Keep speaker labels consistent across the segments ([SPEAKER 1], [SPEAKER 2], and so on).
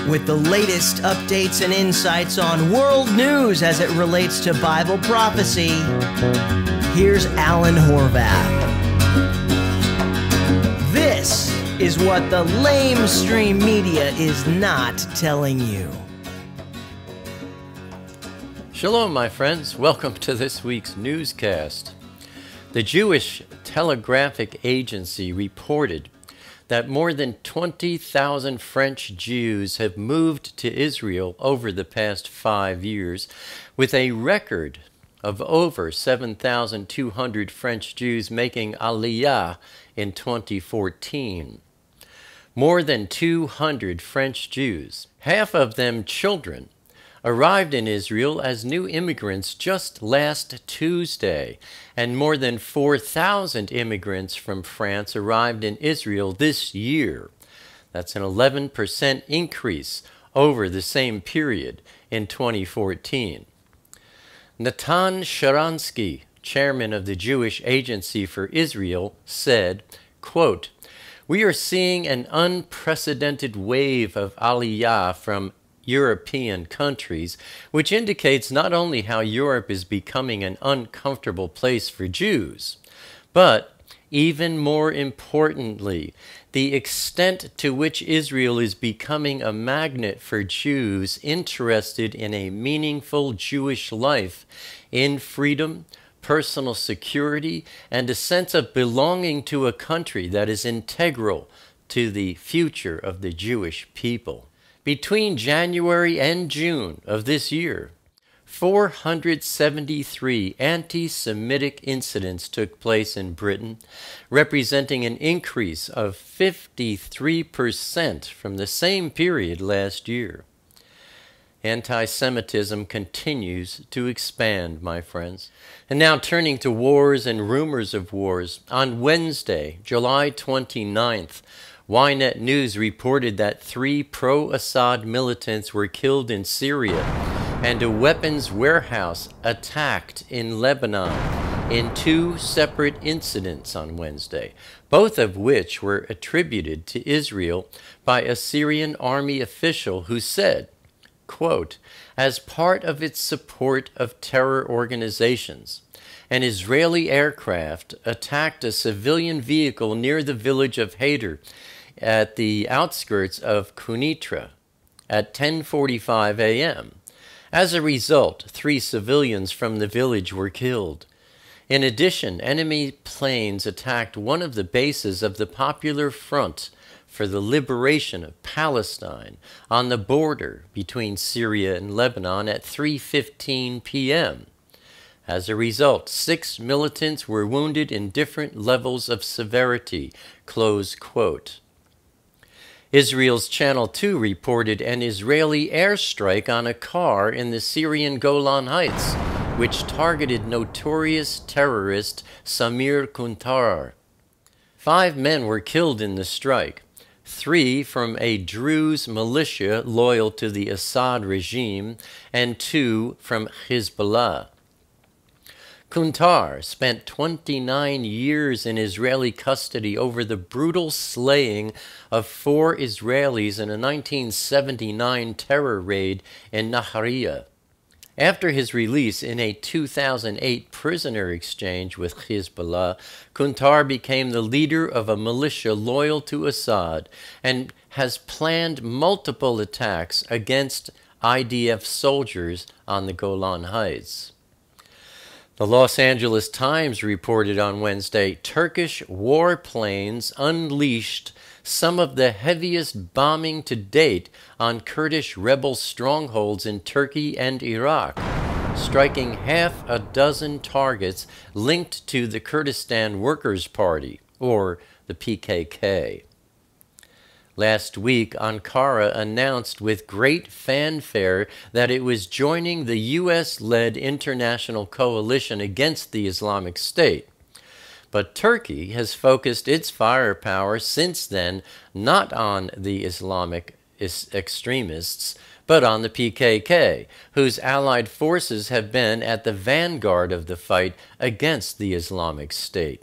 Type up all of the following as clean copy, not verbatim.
[SPEAKER 1] with the latest updates and insights on world news as it relates to Bible prophecy. Here's Alan Horvath. This is what the LameStream Media is not telling you.
[SPEAKER 2] Shalom, my friends. Welcome to this week's newscast. The Jewish Telegraphic Agency reported that more than 20,000 French Jews have moved to Israel over the past 5 years, with a record of over 7,200 French Jews making Aliyah in 2014. More than 200 French Jews, half of them children, arrived in Israel as new immigrants just last Tuesday, and more than 4,000 immigrants from France arrived in Israel this year. That's an 11% increase over the same period in 2014. Natan Sharansky, chairman of the Jewish Agency for Israel, said, quote, "We are seeing an unprecedented wave of Aliyah from European countries, which indicates not only how Europe is becoming an uncomfortable place for Jews, but even more importantly, the extent to which Israel is becoming a magnet for Jews interested in a meaningful Jewish life, in freedom, personal security, and a sense of belonging to a country that is integral to the future of the Jewish people." Between January and June of this year, 473 anti-Semitic incidents took place in Britain, representing an increase of 53% from the same period last year. Anti-Semitism continues to expand, my friends. And now turning to wars and rumors of wars. On Wednesday, July 29th, Ynet News reported that 3 pro-Assad militants were killed in Syria and a weapons warehouse attacked in Lebanon in 2 separate incidents on Wednesday, both of which were attributed to Israel by a Syrian army official who said, quote, "As part of its support of terror organizations, an Israeli aircraft attacked a civilian vehicle near the village of Hayder at the outskirts of Quneitra at 10:45 a.m. As a result, 3 civilians from the village were killed. In addition, enemy planes attacked one of the bases of the Popular Front for the Liberation of Palestine on the border between Syria and Lebanon at 3:15 p.m. As a result, 6 militants were wounded in different levels of severity." Close quote. Israel's Channel 2 reported an Israeli airstrike on a car in the Syrian Golan Heights, which targeted notorious terrorist Samir Kuntar. 5 men were killed in the strike, 3 from a Druze militia loyal to the Assad regime, and 2 from Hezbollah. Kuntar spent 29 years in Israeli custody over the brutal slaying of 4 Israelis in a 1979 terror raid in Nahariya. After his release in a 2008 prisoner exchange with Hezbollah, Kuntar became the leader of a militia loyal to Assad and has planned multiple attacks against IDF soldiers on the Golan Heights. The Los Angeles Times reported on Wednesday Turkish warplanes unleashed some of the heaviest bombing to date on Kurdish rebel strongholds in Turkey and Iraq, striking half a dozen targets linked to the Kurdistan Workers' Party, or the PKK. Last week, Ankara announced with great fanfare that it was joining the U.S.-led international coalition against the Islamic State. But Turkey has focused its firepower since then not on the Islamic extremists, but on the PKK, whose allied forces have been at the vanguard of the fight against the Islamic State.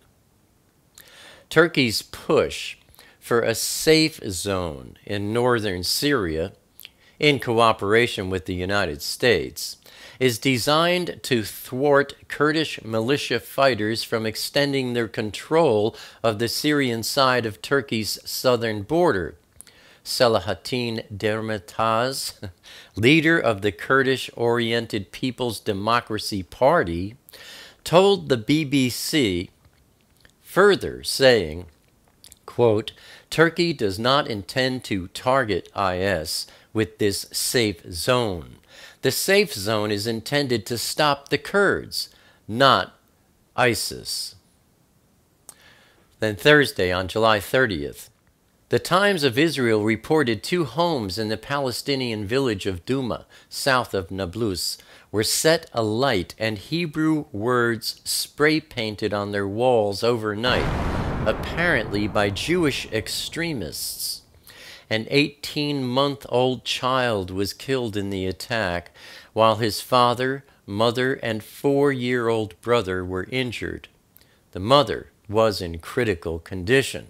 [SPEAKER 2] Turkey's push for a safe zone in northern Syria in cooperation with the United States, is designed to thwart Kurdish militia fighters from extending their control of the Syrian side of Turkey's southern border. Selahattin Demirtas, leader of the Kurdish-oriented People's Democracy Party, told the BBC, further saying, quote, "Turkey does not intend to target IS with this safe zone. The safe zone is intended to stop the Kurds, not ISIS." Then Thursday, on July 30th, the Times of Israel reported 2 homes in the Palestinian village of Duma, south of Nablus, were set alight and Hebrew words spray-painted on their walls overnight, apparently by Jewish extremists. An 18-month-old child was killed in the attack, while his father, mother, and 4-year-old brother were injured. The mother was in critical condition.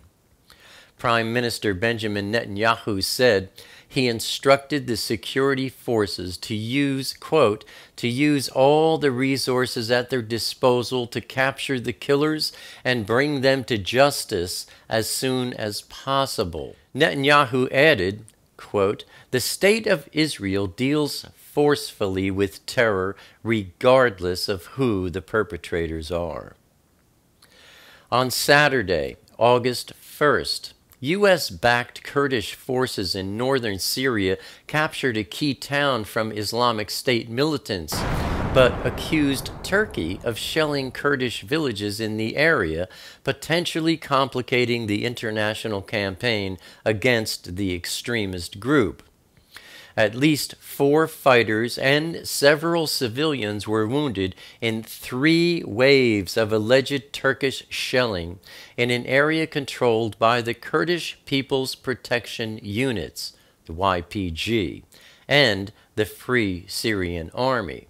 [SPEAKER 2] Prime Minister Benjamin Netanyahu said he instructed the security forces to use, quote, "to use all the resources at their disposal to capture the killers and bring them to justice as soon as possible." Netanyahu added, quote, "The state of Israel deals forcefully with terror regardless of who the perpetrators are." On Saturday, August 1st, U.S.-backed Kurdish forces in northern Syria captured a key town from Islamic State militants, but accused Turkey of shelling Kurdish villages in the area, potentially complicating the international campaign against the extremist group. At least 4 fighters and several civilians were wounded in 3 waves of alleged Turkish shelling in an area controlled by the Kurdish People's Protection Units, the YPG, and the Free Syrian Army.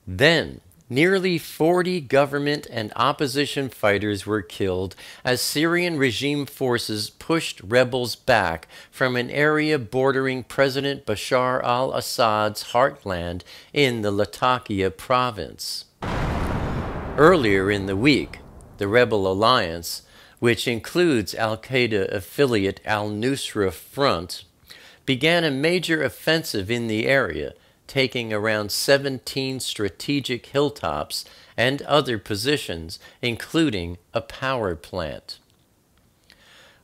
[SPEAKER 2] Then, nearly 40 government and opposition fighters were killed as Syrian regime forces pushed rebels back from an area bordering President Bashar al-Assad's heartland in the Latakia province. Earlier in the week, the rebel alliance, which includes al-Qaeda affiliate al-Nusra Front, began a major offensive in the area, taking around 17 strategic hilltops and other positions, including a power plant.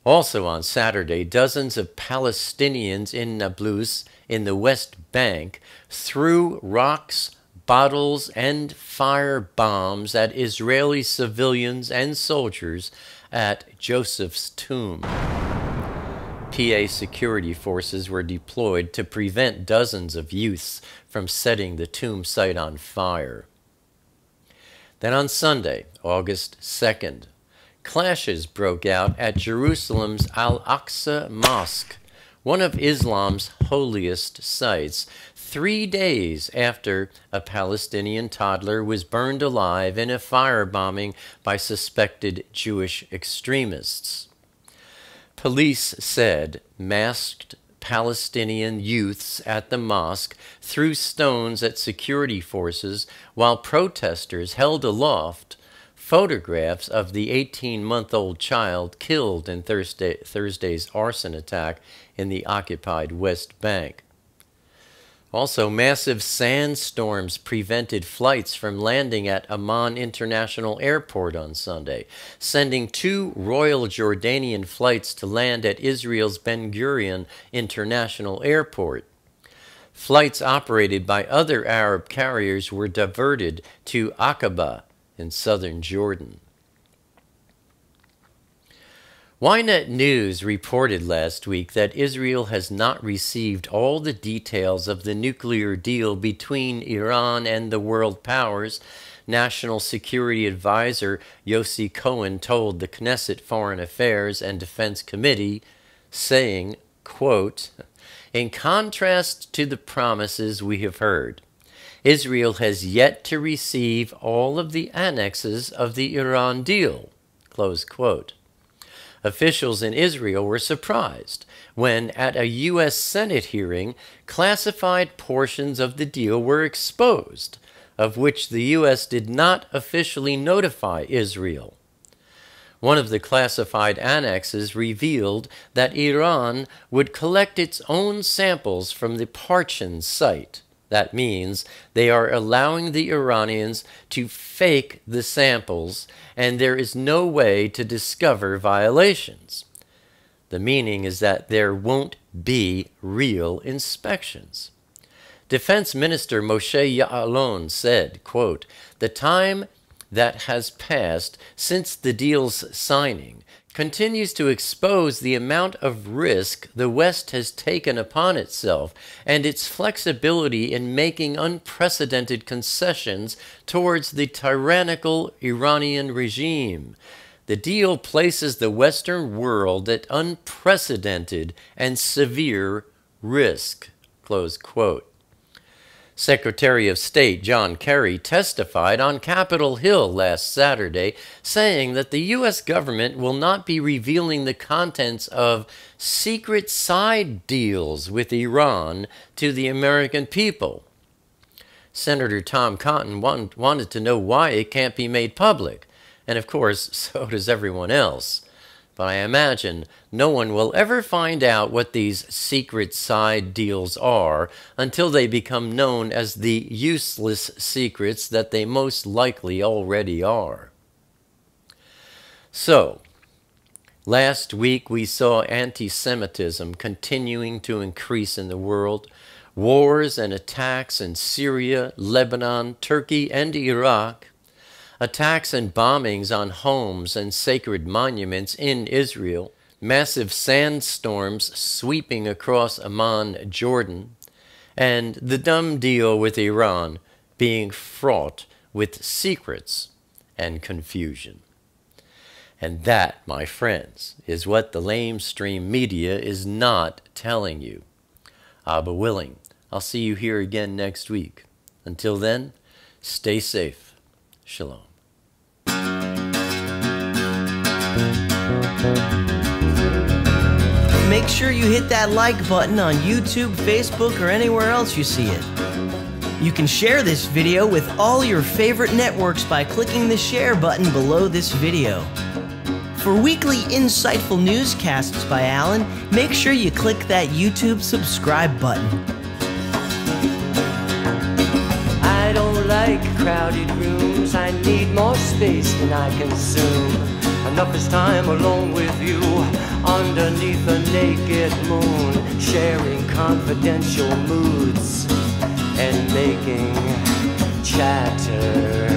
[SPEAKER 2] Also on Saturday, dozens of Palestinians in Nablus, in the West Bank, threw rocks, bottles, and fire bombs at Israeli civilians and soldiers at Joseph's tomb. PA security forces were deployed to prevent dozens of youths from setting the tomb site on fire. Then on Sunday, August 2nd, clashes broke out at Jerusalem's Al-Aqsa Mosque, one of Islam's holiest sites, 3 days after a Palestinian toddler was burned alive in a firebombing by suspected Jewish extremists. Police said masked Palestinian youths at the mosque threw stones at security forces while protesters held aloft photographs of the 18-month-old child killed in Thursday's arson attack in the occupied West Bank. Also, massive sandstorms prevented flights from landing at Amman International Airport on Sunday, sending 2 Royal Jordanian flights to land at Israel's Ben Gurion International Airport. Flights operated by other Arab carriers were diverted to Aqaba in southern Jordan. Ynet News reported last week that Israel has not received all the details of the nuclear deal between Iran and the world powers. National Security Advisor Yossi Cohen told the Knesset Foreign Affairs and Defense Committee, saying, quote, "In contrast to the promises we have heard, Israel has yet to receive all of the annexes of the Iran deal," close quote. Officials in Israel were surprised when, at a U.S. Senate hearing, classified portions of the deal were exposed, of which the U.S. did not officially notify Israel. One of the classified annexes revealed that Iran would collect its own samples from the Parchin site. That means they are allowing the Iranians to fake the samples, and there is no way to discover violations. The meaning is that there won't be real inspections. Defense Minister Moshe Ya'alon said, quote, "The time that has passed since the deal's signing continues to expose the amount of risk the West has taken upon itself and its flexibility in making unprecedented concessions towards the tyrannical Iranian regime. The deal places the Western world at unprecedented and severe risk." Close quote. Secretary of State John Kerry testified on Capitol Hill last Saturday, saying that the U.S. government will not be revealing the contents of secret side deals with Iran to the American people. Senator Tom Cotton wanted to know why it can't be made public, and of course, so does everyone else. But I imagine no one will ever find out what these secret side deals are until they become known as the useless secrets that they most likely already are. So, last week we saw anti-Semitism continuing to increase in the world. Wars and attacks in Syria, Lebanon, Turkey, and Iraq. Attacks and bombings on homes and sacred monuments in Israel, massive sandstorms sweeping across Amman, Jordan, and the dumb deal with Iran being fraught with secrets and confusion. And that, my friends, is what the LameStream Media is not telling you. Abba willing, I'll see you here again next week. Until then, stay safe. Shalom.
[SPEAKER 1] Make sure you hit that like button on YouTube, Facebook, or anywhere else you see it. You can share this video with all your favorite networks by clicking the share button below this video. For weekly insightful newscasts by Alan, make sure you click that YouTube subscribe button.
[SPEAKER 3] I don't like crowded rooms, I need more space than I consume. Enough is time alone with you, underneath a naked moon, sharing confidential moods and making chatter.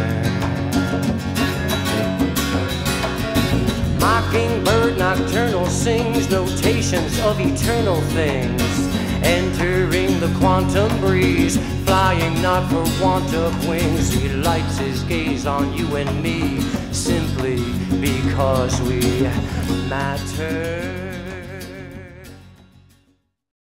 [SPEAKER 3] Mockingbird nocturnal sings notations of eternal things, entering the quantum breeze, flying not for want of wings. He lights his gaze on you and me, simply because we matter.